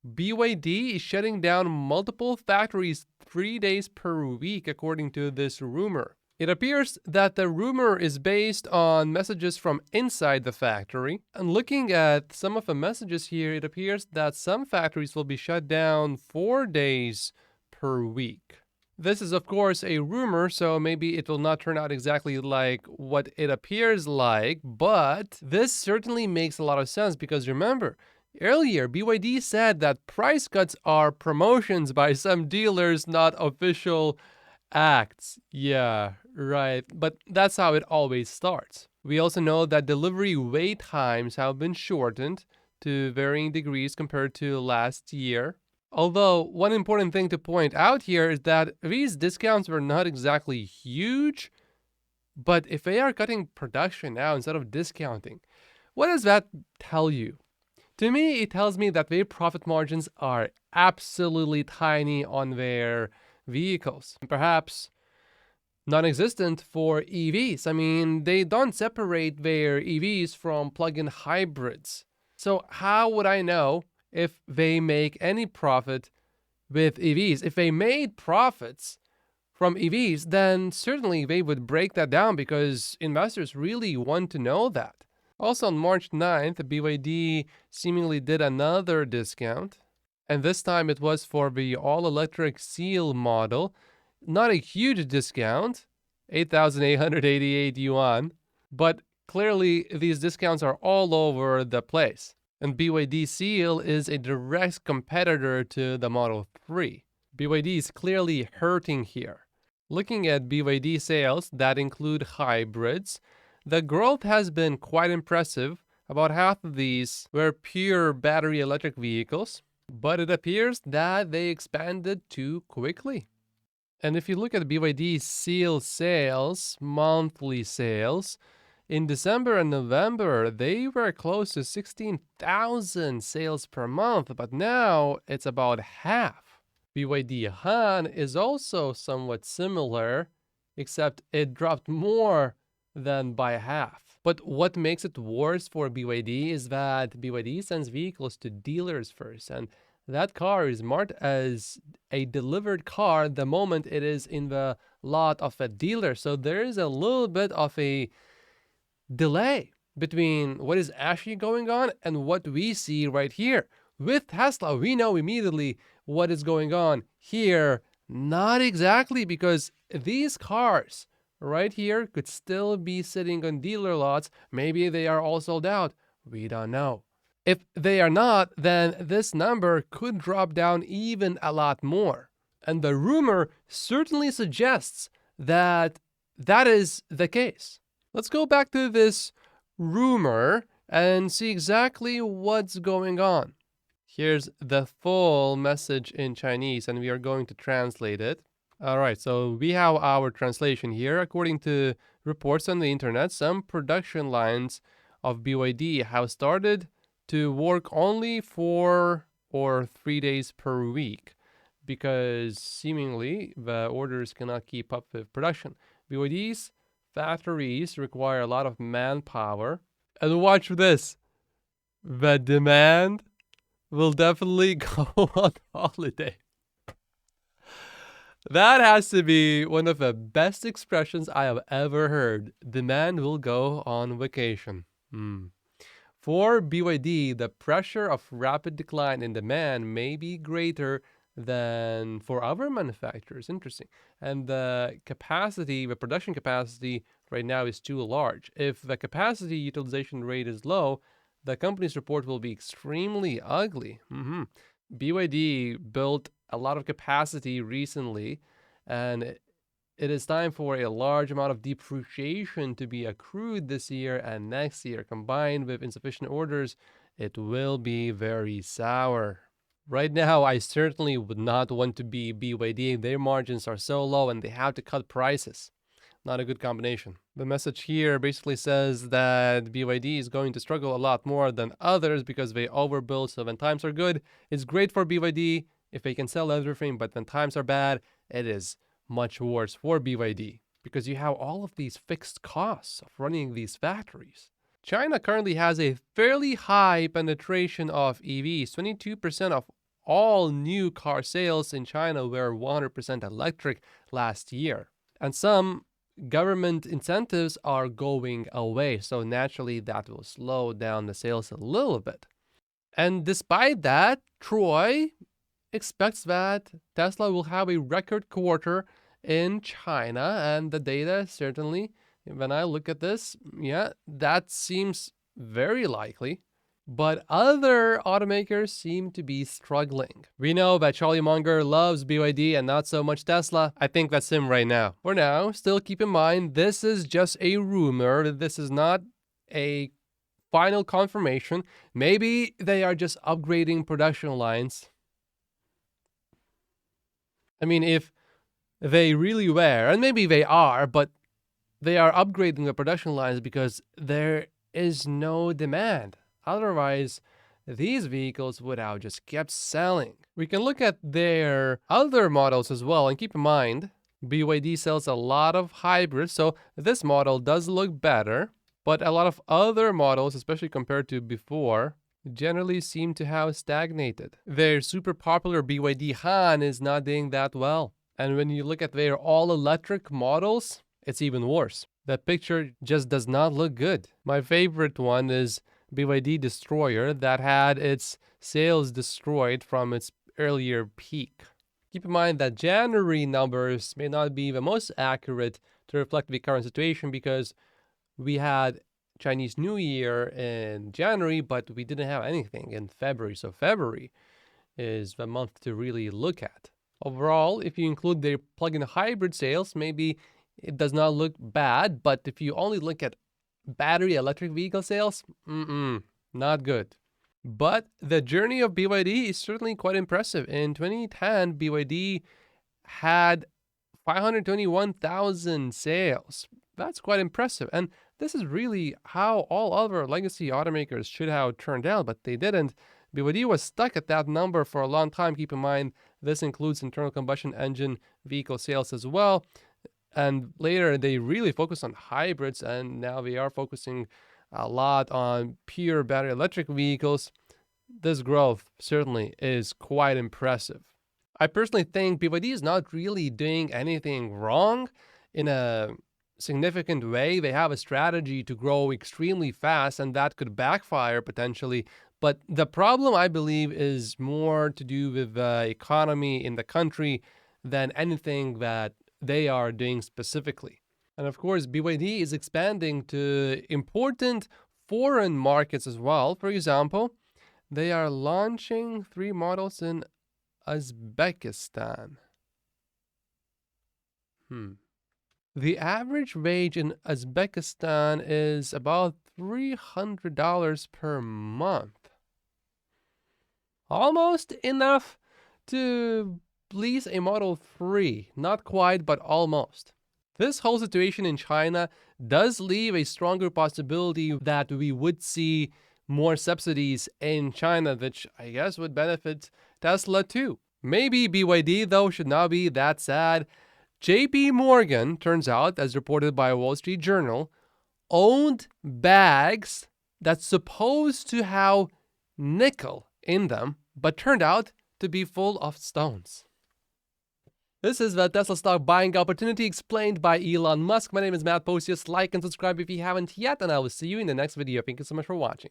BYD is shutting down multiple factories 3 days per week, according to this rumor. It appears that the rumor is based on messages from inside the factory. And looking at some of the messages here, it appears that some factories will be shut down 4 days per week. This is, of course, a rumor, so maybe it will not turn out exactly like what it appears like, but this certainly makes a lot of sense because remember, earlier, BYD said that price cuts are promotions by some dealers, not official acts. Yeah, right. But that's how it always starts. We also know that delivery wait times have been shortened to varying degrees compared to last year. Although, one important thing to point out here is that these discounts were not exactly huge, but if they are cutting production now instead of discounting, what does that tell you? To me, it tells me that their profit margins are absolutely tiny on their vehicles. Perhaps non-existent for EVs. I mean, they don't separate their EVs from plug-in hybrids. So how would I know if they make any profit with EVs? If they made profits from EVs, then certainly they would break that down because investors really want to know that. Also on March 9th, BYD seemingly did another discount, and this time it was for the all-electric Seal model. Not a huge discount, 8,888 yuan, but clearly these discounts are all over the place. And BYD Seal is a direct competitor to the Model 3. BYD is clearly hurting here. Looking at BYD sales that include hybrids, the growth has been quite impressive. About half of these were pure battery electric vehicles, but it appears that they expanded too quickly. And if you look at BYD Seal sales, monthly sales, in December and November, they were close to 16,000 sales per month, but now it's about half. BYD Han is also somewhat similar, except it dropped more than by half. But what makes it worse for BYD is that BYD sends vehicles to dealers first, and that car is marked as a delivered car the moment it is in the lot of a dealer. So there is a little bit of a delay between what is actually going on and what we see right here. With Tesla, we know immediately what is going on. Here, not exactly, because these cars right here could still be sitting on dealer lots. Maybe they are all sold out. We don't know. If they are not, then this number could drop down even a lot more. And the rumor certainly suggests that that is the case. Let's go back to this rumor and see exactly what's going on. Here's the full message in Chinese, and we are going to translate it. All right, so we have our translation here. According to reports on the internet, some production lines of BYD have started to work only 4 or 3 days per week because seemingly the orders cannot keep up with production. BYD's factories require a lot of manpower. And watch this. The demand will definitely go on holiday. That has to be one of the best expressions I have ever heard. Demand will go on vacation. For BYD, the pressure of rapid decline in demand may be greater than for other manufacturers. Interesting. And the production capacity right now is too large. If the capacity utilization rate is low, the company's report will be extremely ugly. BYD built a lot of capacity recently, and it is time for a large amount of depreciation to be accrued this year and next year. Combined with insufficient orders, it will be very sour. Right now, I certainly would not want to be BYD. Their margins are so low and they have to cut prices. Not a good combination. The message here basically says that BYD is going to struggle a lot more than others because they overbuild. So when times are good, it's great for BYD if they can sell everything. But when times are bad, it is much worse for BYD because you have all of these fixed costs of running these factories. China currently has a fairly high penetration of EVs. 22% of all new car sales in China were 100% electric last year. And some government incentives are going away, so naturally that will slow down the sales a little bit. And despite that, Troy expects that Tesla will have a record quarter in China, and the data certainly, when I look at this, yeah, that seems very likely. But other automakers seem to be struggling. We know that Charlie Munger loves BYD and not so much Tesla. I think that's him right now. For now, still keep in mind, this is just a rumor. This is not a final confirmation. Maybe they are just upgrading production lines. I mean, if they really were, and maybe they are, but they are upgrading the production lines because there is no demand. Otherwise, these vehicles would have just kept selling. We can look at their other models as well, and keep in mind, BYD sells a lot of hybrids, so this model does look better, but a lot of other models, especially compared to before, generally seem to have stagnated. Their super popular BYD Han is not doing that well. And when you look at their all-electric models, it's even worse. That picture just does not look good. My favorite one is BYD Destroyer that had its sales destroyed from its earlier peak. Keep in mind that January numbers may not be the most accurate to reflect the current situation because we had Chinese New Year in January, but we didn't have anything in February. So February is the month to really look at. Overall, if you include their plug-in hybrid sales, maybe it does not look bad, but if you only look at battery electric vehicle sales, not good. But the journey of BYD is certainly quite impressive. In 2010, BYD had 521,000 sales. That's quite impressive. And this is really how all other legacy automakers should have turned out, but they didn't. BYD was stuck at that number for a long time. Keep in mind, this includes internal combustion engine vehicle sales as well. And later, they really focused on hybrids, and now they are focusing a lot on pure battery electric vehicles. This growth certainly is quite impressive. I personally think BYD is not really doing anything wrong in a significant way. They have a strategy to grow extremely fast, and that could backfire potentially. But the problem, I believe, is more to do with the economy in the country than anything that they are doing specifically. And of course, BYD is expanding to important foreign markets as well. For example, they are launching 3 models in Uzbekistan. The average wage in Uzbekistan is about $300 per month. Almost enough to lease a Model 3. Not quite, but almost. This whole situation in China does leave a stronger possibility that we would see more subsidies in China, which I guess would benefit Tesla too. Maybe BYD, though, should not be that sad. JP Morgan, turns out, as reported by Wall Street Journal, owned bags that's supposed to have nickel in them, but turned out to be full of stones. This is the Tesla stock buying opportunity explained by Elon Musk. My name is Matt Posius. Like and subscribe if you haven't yet, and I will see you in the next video. Thank you so much for watching.